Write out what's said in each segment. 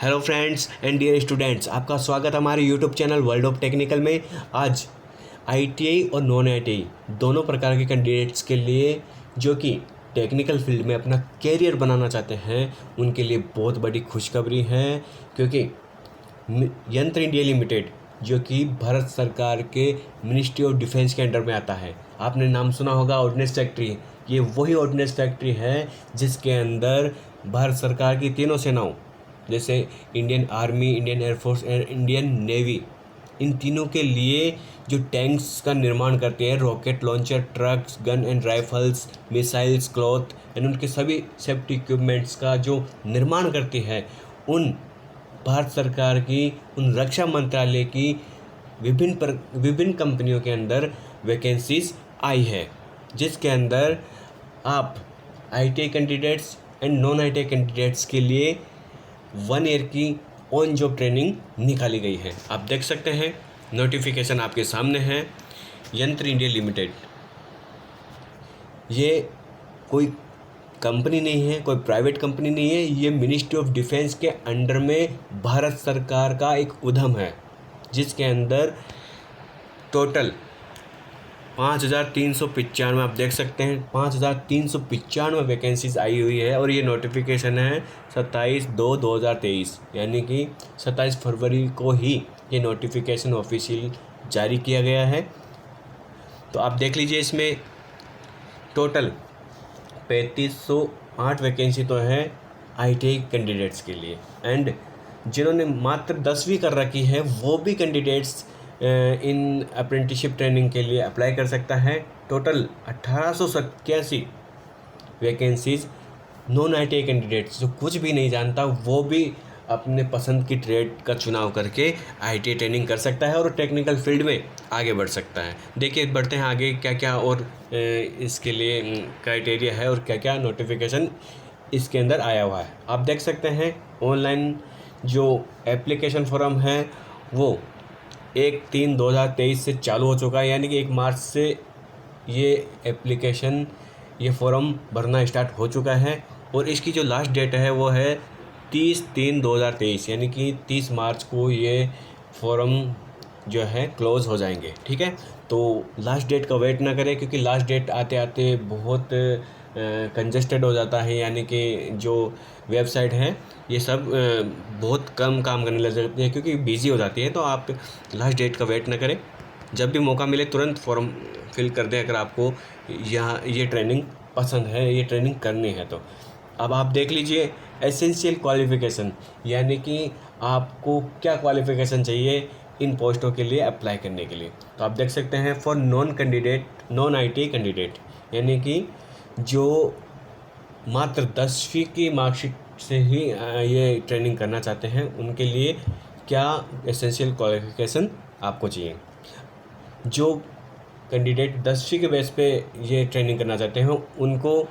Hello friends and dear students, आपका स्वागत है हमारे YouTube channel world of technical में। आज आईटीआई और नॉन आईटीआई दोनों प्रकार के कैंडिडेट्स के लिए जो कि टेक्निकल फील्ड में अपना कैरियर बनाना चाहते हैं उनके लिए बहुत बड़ी खुशखबरी है, क्योंकि यंत्र इंडिया लिमिटेड जो कि भारत सरकार के मिनिस्ट्री ऑफ डिफेंस के अंडर में आता है। आपने नाम सुना होगा ऑर्डिनेंस फैक्ट्री। ये वही ऑर्डिनेंस फैक्ट्री है जिसके अंदर भारत सरकार की तीनों सेनाओं जैसे इंडियन आर्मी, इंडियन एयरफोर्स और इंडियन नेवी, इन तीनों के लिए जो टैंक्स का निर्माण करते हैं, rocket launcher, trucks, gun and rifles, missiles, cloth and उनके सभी सेफ्टी इक्विपमेंट्स का जो निर्माण करती है, उन भारत सरकार की, उन रक्षा मंत्रालय की विभिन्न कंपनियों के अंदर वैकेंसीज आई है, जिसके अंदर आप ITI candidates and non ITI candidates के लिए 1 ईयर की ऑन जॉब ट्रेनिंग निकाली गई है। आप देख सकते हैं, नोटिफिकेशन आपके सामने है। यंत्र इंडिया लिमिटेड ये कोई कंपनी नहीं है, कोई प्राइवेट कंपनी नहीं है, ये मिनिस्ट्री ऑफ डिफेंस के अंडर में भारत सरकार का एक उद्यम है, जिसके अंदर टोटल 5395, आप देख सकते हैं 5395 वैकेंसीज आई हुई है। और ये नोटिफिकेशन है 27/2/2023, यानी कि 27 फरवरी को ही ये नोटिफिकेशन ऑफिशियल जारी किया गया है। तो आप देख लीजिए, इसमें टोटल 3508 वैकेंसी तो है आईटीआई कैंडिडेट्स के लिए, एंड जिन्होंने मात्र 10वीं कर रखी है वो भी कैंडिडेट्स इन अप्रेंटिसशिप ट्रेनिंग के लिए अप्लाई कर सकता है। Total 1887 vacancies non ITI candidates जो कुछ भी नहीं जानता वो भी अपने पसंद की ट्रेड का चुनाव करके आईटीआई ट्रेनिंग कर सकता है और टेक्निकल फील्ड में आगे बढ़ सकता है। देखिए, बढ़ते हैं आगे, क्या क्या और इसके लिए क्राइटेरिया है और क्या क्या नोटिफिकेशन इसके अंदर आया हुआ है। आप देख सकते हैं, ऑनलाइन जो एप्लीकेशन फॉर्म है वो 1/3/2023 से चालू हो चुका है, यानी कि 1 मार्च से ये फॉर्म भरना स्टार्ट हो चुका है। और इसकी जो लास्ट डेट है वो है 30/3/2023, यानी कि 30 मार्च को ये फॉर्म जो है क्लोज़ हो जाएंगे। ठीक है, तो लास्ट डेट का वेट ना करें, क्योंकि लास्ट डेट आते आते बहुत कंजेस्टेड हो जाता है, यानी कि जो वेबसाइट है ये सब बहुत कम काम करने लग जाती है क्योंकि बिज़ी हो जाती है। तो आप लास्ट डेट का वेट ना करें, जब भी मौका मिले तुरंत फॉर्म फिल कर दें अगर आपको यहाँ ये ट्रेनिंग पसंद है, ये ट्रेनिंग करनी है तो। अब आप देख लीजिए एसेंशियल क्वालिफ़िकेशन, यानी कि आपको क्या क्वालिफ़िकेशन चाहिए इन पोस्टों के लिए अप्लाई करने के लिए। तो आप देख सकते हैं, फॉर नॉन आईटीआई कैंडिडेट, यानी कि जो मात्र 10वीं की मार्कशीट से ही ये ट्रेनिंग करना चाहते हैं, उनके लिए क्या एसेंशियल क्वालिफ़िकेशन आपको चाहिए। जो कैंडिडेट 10वीं के बेस पे ये ट्रेनिंग करना चाहते हैं उनको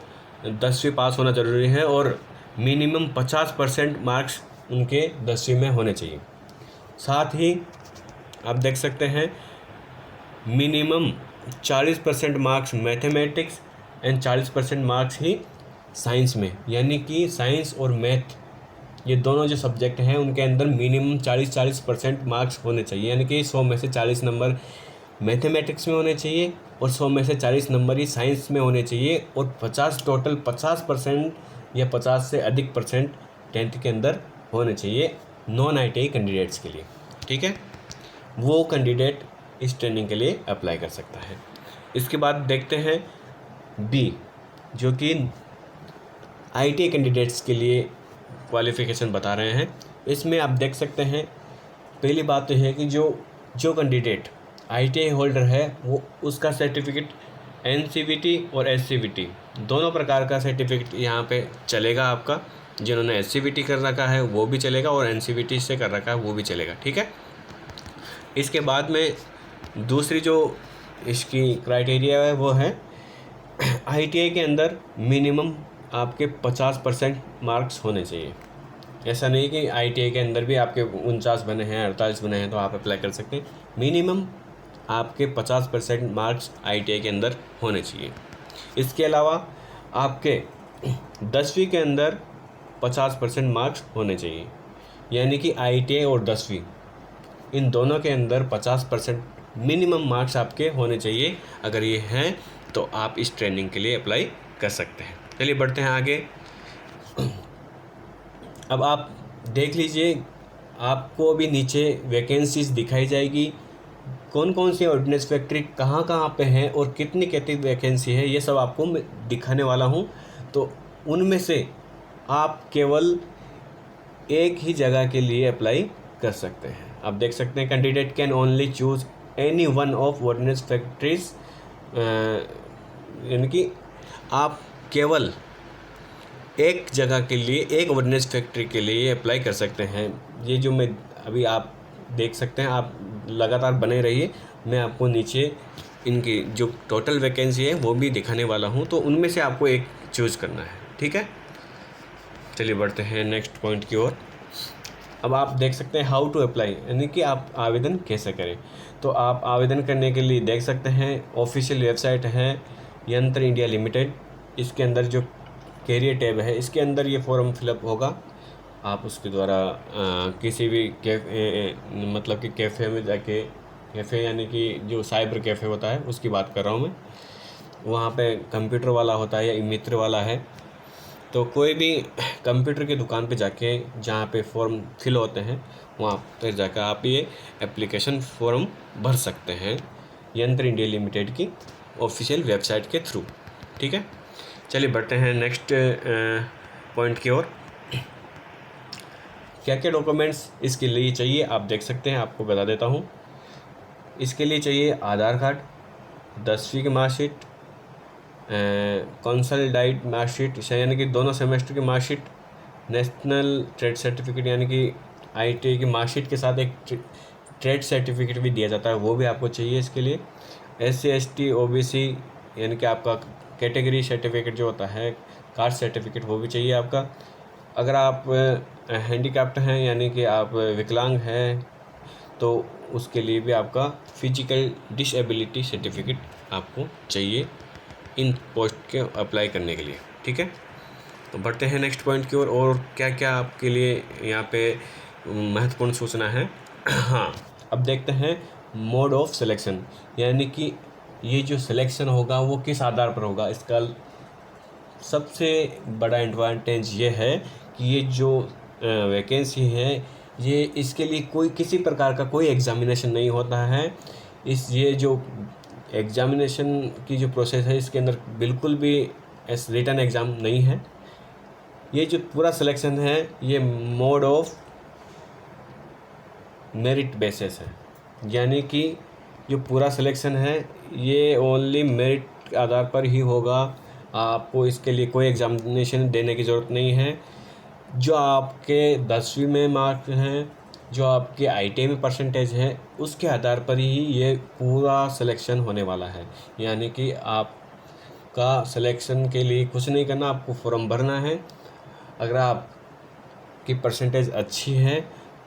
10वीं पास होना ज़रूरी है और मिनिमम 50% मार्क्स उनके 10वीं में होने चाहिए। साथ ही आप देख सकते हैं, minimum 40% marks mathematics and 40% marks he science में, यानी कि साइंस और मैथ ये दोनों जो सब्जेक्ट हैं उनके अंदर मिनिमम 40% मार्क्स होने चाहिए, यानी कि 100 में से 40 नंबर मैथमेटिक्स में होने चाहिए और 100 में से 40 नंबर ही साइंस में होने चाहिए, और 50% या 50 से अधिक परसेंट 10th के अंदर होने चाहिए नॉन आईटीआई कैंडिडेट्स के लिए। ठीक है, वो कैंडिडेट इस ट्रेनिंग के लिए अप्लाई कर सकता है। इसके बाद देखते हैं बी, जो कि आईटीआई कैंडिडेट्स के लिए क्वालिफ़िकेशन बता रहे हैं। इसमें आप देख सकते हैं, पहली बात तो है कि जो कैंडिडेट आईटीआई होल्डर है वो उसका सर्टिफिकेट एनसीवीटी और एससीवीटी दोनों प्रकार का सर्टिफिकेट यहाँ पे चलेगा आपका। जिन्होंने एससीवीटी कर रखा है वो भी चलेगा और एनसीवीटी से कर रखा है वो भी चलेगा। ठीक है, इसके बाद में दूसरी जो इसकी क्राइटेरिया है वो है आईटीआई के अंदर मिनिमम आपके 50% मार्क्स होने चाहिए। ऐसा नहीं कि आईटीआई के अंदर भी आपके 49 बने हैं, 48 बने हैं तो आप अप्लाई कर सकते हैं। मिनिमम आपके 50% मार्क्स आईटीआई के अंदर होने चाहिए। इसके अलावा आपके 10वीं के अंदर 50% मार्क्स होने चाहिए। यानी कि ITI और 10वीं, इन दोनों के अंदर 50% मिनिमम मार्क्स आपके होने चाहिए। अगर ये हैं तो आप इस ट्रेनिंग के लिए अप्लाई कर सकते हैं। चलिए बढ़ते हैं आगे। अब आप देख लीजिए, आपको अभी नीचे वैकेंसीज दिखाई जाएगी, कौन कौन सी ऑर्डिनेंस फैक्ट्री कहाँ कहाँ पे हैं और कितनी कितनी वैकेंसी है, ये सब आपको मैं दिखाने वाला हूँ। तो उनमें से आप केवल एक ही जगह के लिए अप्लाई कर सकते हैं। आप देख सकते हैं, candidate can only choose any one of ordnance factories, यानी कि आप केवल एक जगह के लिए, एक ऑर्डिनेंस फैक्ट्री के लिए अप्लाई कर सकते हैं। ये जो मैं अभी आप देख सकते हैं, आप लगातार बने रहिए, मैं आपको नीचे इनकी जो टोटल वैकेंसी है वो भी दिखाने वाला हूँ, तो उनमें से आपको एक चूज़ करना है, ठीक है। चलिए बढ़ते हैं नेक्स्ट पॉइंट की ओर। अब आप देख सकते हैं हाउ टू अप्लाई, यानी कि आप आवेदन कैसे करें। तो आप आवेदन करने के लिए देख सकते हैं ऑफिशियल वेबसाइट है यंत्र इंडिया लिमिटेड, इसके अंदर जो कैरियर टैब है इसके अंदर ये फॉर्म फिलअप होगा। आप उसके द्वारा किसी भी मतलब कि कैफ़े में जाके, कैफ़े यानी कि जो साइबर कैफ़े होता है उसकी बात कर रहा हूँ मैं, वहाँ पे कंप्यूटर वाला होता है या मित्र वाला है, तो कोई भी कंप्यूटर की दुकान पे जाके जहाँ पे फॉर्म फिल होते हैं वहाँ पर जाकर आप ये एप्लीकेशन फॉर्म भर सकते हैं यंत्र इंडिया लिमिटेड की ऑफिशियल वेबसाइट के थ्रू, ठीक है। चलिए बढ़ते हैं नेक्स्ट पॉइंट की ओर। क्या क्या डॉक्यूमेंट्स इसके लिए चाहिए आप देख सकते हैं, आपको बता देता हूँ। इसके लिए चाहिए आधार कार्ड, 10वीं की मार्कशीट, कंसोलिडेटेड मार्कशीट यानी कि दोनों सेमेस्टर की मार्कशीट, नेशनल ट्रेड सर्टिफिकेट यानी कि ITI की मार्कशीट के साथ एक ट्रेड सर्टिफिकेट भी दिया जाता है, वो भी आपको चाहिए इसके लिए। SC ST OBC यानी कि आपका कैटेगरी सर्टिफिकेट जो होता है, कास्ट सर्टिफिकेट, वो भी चाहिए आपका। अगर आप हैंडीकैप्ड हैं यानी कि आप विकलांग हैं तो उसके लिए भी आपका फिजिकल डिसेबिलिटी सर्टिफिकेट आपको चाहिए इन पोस्ट के अप्लाई करने के लिए, ठीक है। तो बढ़ते हैं नेक्स्ट पॉइंट की ओर और क्या क्या आपके लिए यहाँ पे महत्वपूर्ण सूचना है। हाँ, अब देखते हैं मोड ऑफ सिलेक्शन, यानी कि ये जो सिलेक्शन होगा वो किस आधार पर होगा। इसका सबसे बड़ा एडवांटेज ये है कि ये जो वैकेंसी है ये, इसके लिए कोई किसी प्रकार का कोई एग्ज़ामिनेशन नहीं होता है। ये जो एग्ज़ामिनेशन की जो प्रोसेस है इसके अंदर बिल्कुल भी रिटन एग्ज़ाम नहीं है। ये जो पूरा सिलेक्शन है ये मोड ऑफ मेरिट बेसिस है, यानी कि जो पूरा सिलेक्शन है ये ओनली मेरिट के आधार पर ही होगा। आपको इसके लिए कोई एग्ज़ामिनेशन देने की ज़रूरत नहीं है। जो आपके 10वीं में मार्क्स हैं, जो आपके ITI में परसेंटेज है, उसके आधार पर ही ये पूरा सिलेक्शन होने वाला है। यानी कि आपका सिलेक्शन के लिए कुछ नहीं करना, आपको फॉर्म भरना है। अगर आपकी परसेंटेज अच्छी है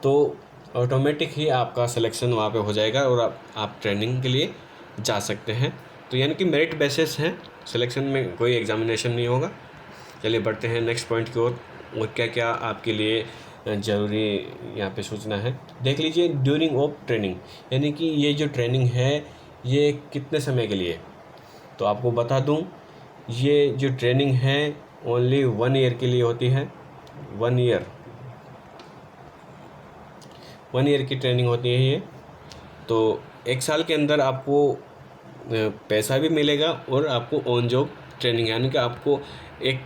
तो ऑटोमेटिक ही आपका सिलेक्शन वहाँ पे हो जाएगा और आप ट्रेनिंग के लिए जा सकते हैं। तो यानी कि मेरिट बेसिस है, सिलेक्शन में कोई एग्ज़ामिनेशन नहीं होगा। चलिए बढ़ते हैं नेक्स्ट पॉइंट की ओर और क्या क्या आपके लिए ज़रूरी यहाँ पे सूचना है देख लीजिए। ड्यूरिंग ऑफ ट्रेनिंग, यानी कि ये जो ट्रेनिंग है ये कितने समय के लिए, तो आपको बता दूँ ये जो ट्रेनिंग है ओनली 1 ईयर के लिए होती है। 1 ईयर की ट्रेनिंग होती है ये। तो 1 साल के अंदर आपको पैसा भी मिलेगा और आपको ऑन जॉब ट्रेनिंग, यानी कि आपको एक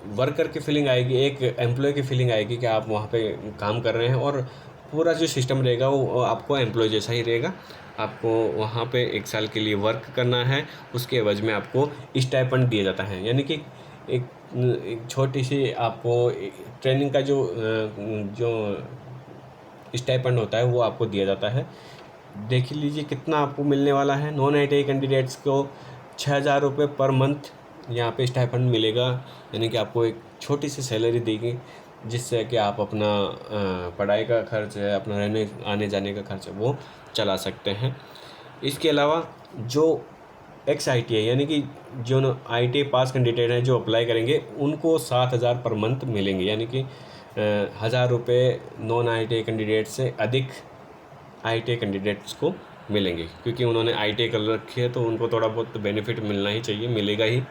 वर्कर की फीलिंग आएगी, एक एम्प्लॉय की फीलिंग आएगी कि आप वहाँ पे काम कर रहे हैं और पूरा जो सिस्टम रहेगा वो आपको एम्प्लॉय जैसा ही रहेगा। आपको वहाँ पे 1 साल के लिए वर्क करना है, उसके एवज में आपको स्टाइपेंड दिया जाता है। यानी कि एक छोटी सी आपको ट्रेनिंग का जो स्टाइपेंड होता है वो आपको दिया जाता है। देख लीजिए कितना आपको मिलने वाला है। नॉन ITI कैंडिडेट्स को 6,000 रुपये पर मंथ यहाँ पे स्टाइपेंड मिलेगा, यानी कि आपको एक छोटी सी सैलरी देगी जिससे कि आप अपना पढ़ाई का खर्च है, अपना रहने आने जाने का खर्च है वो चला सकते हैं। इसके अलावा जो ex-ITI यानी कि जो ITI पास कैंडिडेट हैं जो अप्लाई करेंगे उनको 7,000 पर मंथ मिलेंगे, यानी कि 1000 रुपये नॉन ITI कैंडिडेट से अधिक ITI कैंडिडेट्स को मिलेंगे, क्योंकि उन्होंने ITI कर रखी है तो उनको थोड़ा बहुत बेनिफिट मिलना ही चाहिए, मिलेगा ही।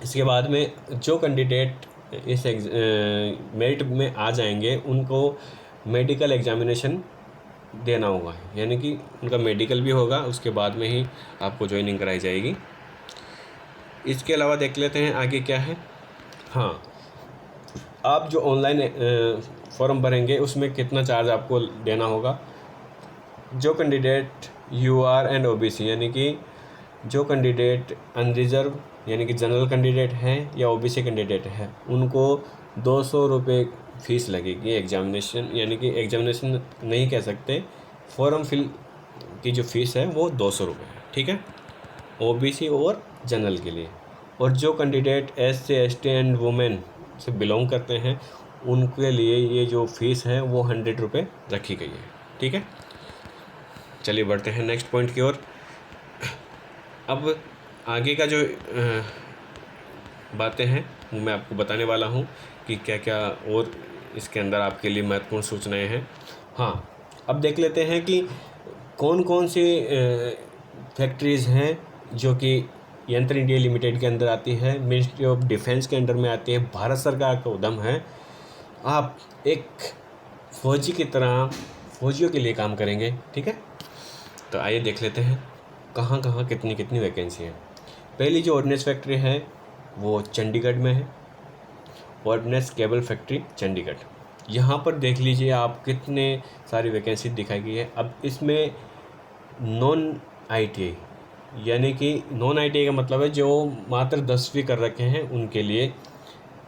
इसके बाद में जो कैंडिडेट इस मेरिट में आ जाएंगे उनको मेडिकल एग्जामिनेशन देना होगा, यानी कि उनका मेडिकल भी होगा, उसके बाद में ही आपको ज्वाइनिंग कराई जाएगी। इसके अलावा देख लेते हैं आगे क्या है। हाँ, आप जो ऑनलाइन फॉर्म भरेंगे उसमें कितना चार्ज आपको देना होगा। जो कैंडिडेट UR एंड OBC, यानी कि जो कैंडिडेट अनरिजर्व यानी कि जनरल कैंडिडेट हैं या OBC कैंडिडेट हैं, उनको 200 रुपये फ़ीस लगेगी एग्जामिनेशन, यानी कि एग्जामिनेशन नहीं कह सकते, फॉर्म फिल की जो फ़ीस है वो 200 रुपये है, ठीक है, OBC और जनरल के लिए। और जो candidate SC ST and women से बिलोंग करते हैं उनके लिए ये जो फ़ीस है वो 100 रुपये रखी गई है, ठीक है। चलिए बढ़ते हैं नेक्स्ट पॉइंट की ओर। अब आगे का जो बातें हैं वो मैं आपको बताने वाला हूँ कि क्या क्या और इसके अंदर आपके लिए महत्वपूर्ण सूचनाएं हैं। हाँ, अब देख लेते हैं कि कौन कौन सी फैक्ट्रीज़ हैं जो कि यंत्र इंडिया लिमिटेड के अंदर आती है, मिनिस्ट्री ऑफ डिफेंस के अंडर में आती है, भारत सरकार का उद्यम है। आप एक फौजी की तरह फौजियों के लिए काम करेंगे, ठीक है। तो आइए देख लेते हैं कहाँ कहाँ कितनी कितनी वैकेंसी है। पहली जो ऑर्डिनेंस फैक्ट्री है वो चंडीगढ़ में है, ऑर्डिनेंस केबल फैक्ट्री चंडीगढ़। यहाँ पर देख लीजिए आप कितने सारी वैकेंसी दिखाई गई है। अब इसमें नॉन ITI, यानी कि नॉन ITI का मतलब है जो मात्र 10वीं कर रखे हैं उनके लिए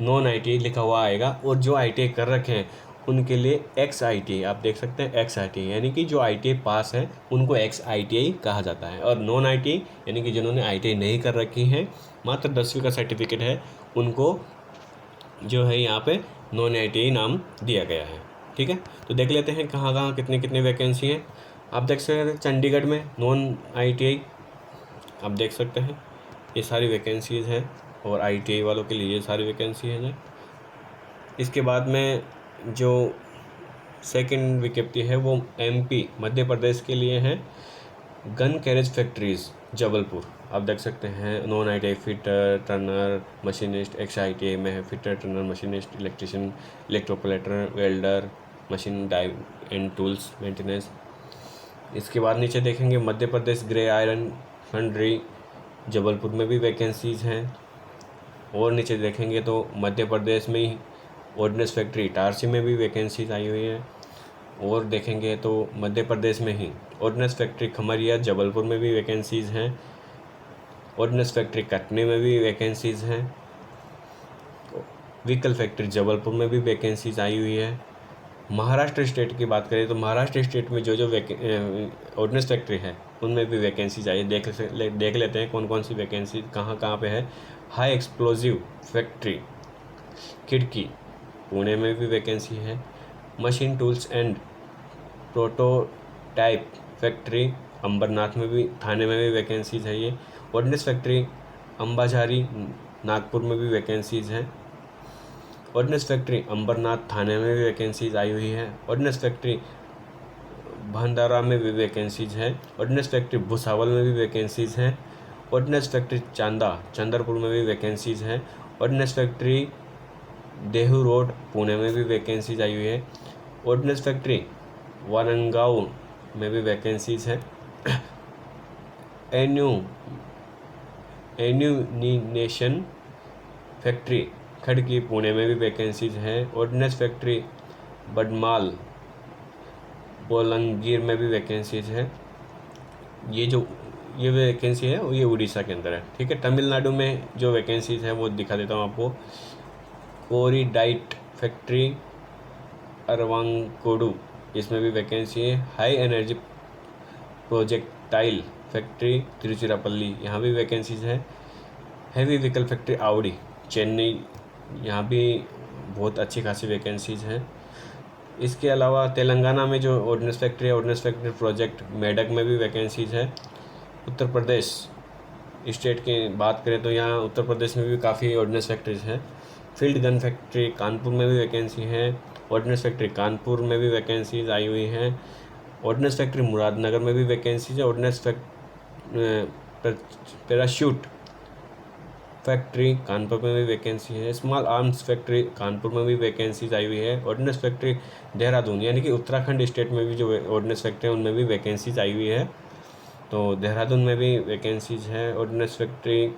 नॉन ITI लिखा हुआ आएगा, और जो ITI कर रखे हैं उनके लिए XITI, आप देख सकते हैं XITI, यानी कि जो ITI पास है उनको XITI कहा जाता है। और नॉन ITI यानी कि जिन्होंने ITI नहीं कर रखी है, मात्र 10वीं का सर्टिफिकेट है, उनको जो है यहाँ पे नॉन ITI नाम दिया गया है, ठीक है। तो देख लेते हैं कहाँ कहाँ कितनी कितनी वैकेंसी हैं। आप देख सकते हैं चंडीगढ़ में नॉन ITI, आप देख सकते हैं ये सारी वैकेंसीज़ हैं, और ITI वालों के लिए ये सारी वैकेंसी है। इसके बाद में जो सेकंड विज्ञप्ति है वो MP मध्य प्रदेश के लिए है, गन कैरेज फैक्ट्रीज़ जबलपुर। आप देख सकते हैं non ITI fitter turner machinist, XITI में है fitter turner machinist, electrician, electroplater, welder, machine dive and tools maintenance. इसके बाद नीचे देखेंगे Madhya Pradesh grey iron foundry Jabalpur में भी वैकेंसीज़ हैं। और नीचे देखेंगे तो मध्य प्रदेश में ही ऑर्डिनेंस फैक्ट्री इटारसी में भी वैकेंसीज आई हुई हैं। और देखेंगे तो मध्य प्रदेश में ही ऑर्डिनेंस फैक्ट्री खमरिया जबलपुर में भी वैकेंसीज़ हैं, ऑर्डिनेंस फैक्ट्री कटनी में भी वैकेंसीज़ हैं, व्हीकल फैक्ट्री जबलपुर में भी वैकेंसीज आई हुई है। महाराष्ट्र स्टेट की बात करें तो महाराष्ट्र स्टेट में जो जो ऑर्डिनेंस फैक्ट्री है उनमें भी वैकेंसीज आई है। देख लेते हैं कौन कौन सी वैकेंसी कहाँ कहाँ पे है। हाई एक्सप्लोजिव फैक्ट्री खिड़की पुणे में भी वैकेंसी है। Machine tools and prototype factory Ambarnath में भी, थाने में भी वैकेंसीज है। ये ऑर्डिनेंस फैक्ट्री अंबाझारी नागपुर में भी वैकेंसीज हैं। ऑर्डिनेंस फैक्ट्री अंबरनाथ थाने में भी वैकेंसीज आई हुई है। ऑर्डिनेंस फैक्ट्री भंडारा में भी वैकेंसीज है। ऑर्डिनेंस फैक्ट्री भुसावल में भी वैकेंसीज हैं। ऑर्डिनेंस फैक्ट्री चंदरपुर में भी वैकेंसीज हैं। Ordnance factory Dehu road Pune में भी वैकेंसीज आई हुई है। ऑर्डिनेंस फैक्ट्री वारंगाव में भी वैकेंसीज है। एन्यूमिनेशन फैक्ट्री खड़की पुणे में भी वैकेंसीज हैं। ऑर्डिनेंस फैक्ट्री बडमाल बोलंगीर में भी वैकेंसीज है। ये वैकेंसी है ये उड़ीसा के अंदर है, ठीक है। तमिलनाडु में जो वैकेंसीज है वो दिखा देता हूँ आपको। कोरिडाइट फैक्ट्री अरवांकोडू, इसमें भी वैकेंसी है। High energy projectile factory Tiruchirappalli, यहाँ भी वैकेंसीज है। हैवी व्हीकल फैक्ट्री आवड़ी चेन्नई, यहाँ भी बहुत अच्छी खासी वैकेंसीज हैं। इसके अलावा तेलंगाना में जो ऑर्डिनेंस फैक्ट्री है, ऑर्डिनेंस फैक्ट्री प्रोजेक्ट मेडक में भी वैकेंसीज है। उत्तर प्रदेश स्टेट की बात करें तो यहाँ उत्तर प्रदेश में भी काफ़ी ऑर्डिनेंस फैक्ट्रीज हैं। फील्ड गन फैक्ट्री कानपुर में भी वैकेंसी है, ऑर्डिनेंस फैक्ट्री कानपुर में भी वैकेंसीज आई हुई हैं, ऑर्डिनेंस फैक्ट्री मुरादनगर में भी वैकेंसीज है, ऑर्डिनेंस पैराशूट फैक्ट्री कानपुर में भी वैकेंसी है, स्मॉल आर्म्स फैक्ट्री कानपुर में भी वैकेंसीज आई हुई है, ऑर्डिनेंस फैक्ट्री देहरादून यानी कि उत्तराखंड स्टेट में भी जो ऑर्डिनेंस फैक्ट्री है उनमें भी वैकेंसीज आई हुई है, तो देहरादून में भी वैकेंसीज है। Ordnance factory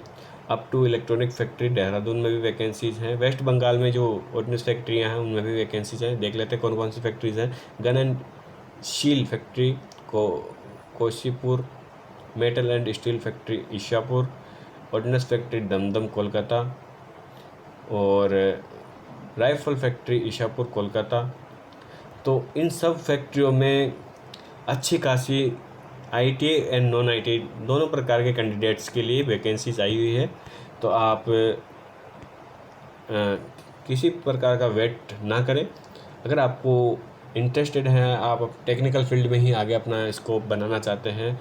up to electronic factory Dehradun में भी वैकेंसीज हैं। वेस्ट बंगाल में जो ऑर्डिनेंस फैक्ट्रियाँ हैं उनमें भी वैकेंसीज हैं, देख लेते हैं कौन कौन सी फैक्ट्रीज हैं। Gun and shell factory Cossipore, metal and steel factory Ishapore, ordnance factory Dum Dum Kolkata, और राइफल फैक्ट्री ईशापुर कोलकाता। तो इन सब फैक्ट्रियों में अच्छी खासी ITA एंड नॉन ITA दोनों प्रकार के कैंडिडेट्स के लिए वैकेंसीज आई हुई है। तो आप किसी प्रकार का वेट ना करें। अगर आपको इंटरेस्टेड हैं, आप टेक्निकल फील्ड में ही आगे अपना स्कोप बनाना चाहते हैं,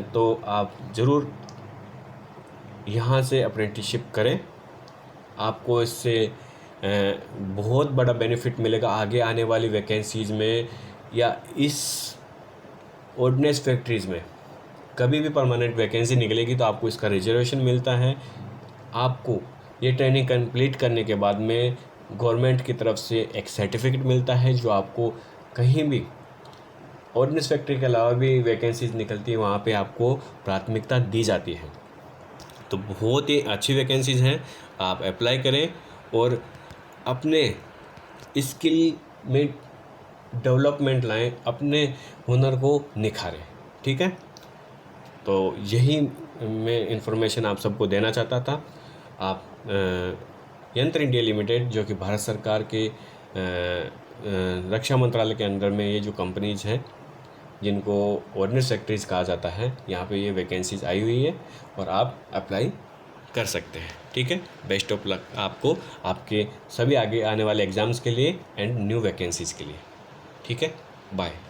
तो आप ज़रूर यहाँ से अप्रेंटिसशिप करें। आपको इससे बहुत बड़ा बेनिफिट मिलेगा आगे आने वाली वैकेंसीज़ में, या इस ऑर्डिनेंस फैक्ट्रीज़ में कभी भी परमानेंट वैकेंसी निकलेगी तो आपको इसका रिजर्वेशन मिलता है। आपको ये ट्रेनिंग कंप्लीट करने के बाद में गवर्नमेंट की तरफ से एक सर्टिफिकेट मिलता है, जो आपको कहीं भी ऑर्डिनेंस फैक्ट्री के अलावा भी वैकेंसीज निकलती है वहाँ पे आपको प्राथमिकता दी जाती है। तो बहुत ही अच्छी वैकेंसीज़ हैं, आप अप्लाई करें और अपने स्किल में डेवलपमेंट लाएं, अपने हुनर को निखारें। ठीक है, तो यही मैं इन्फॉर्मेशन आप सबको देना चाहता था। आप यंत्र इंडिया लिमिटेड, जो कि भारत सरकार के रक्षा मंत्रालय के अंडर में ये जो कंपनीज हैं जिनको ऑर्डिनेंस फैक्ट्रीज कहा जाता है, यहाँ पे ये वैकेंसीज आई हुई है और आप अप्लाई कर सकते हैं। ठीक है, बेस्ट ऑफ लक आपको आपके सभी आगे आने वाले एग्ज़ाम्स के लिए एंड न्यू वैकेंसीज़ के लिए। ठीक है, बाय।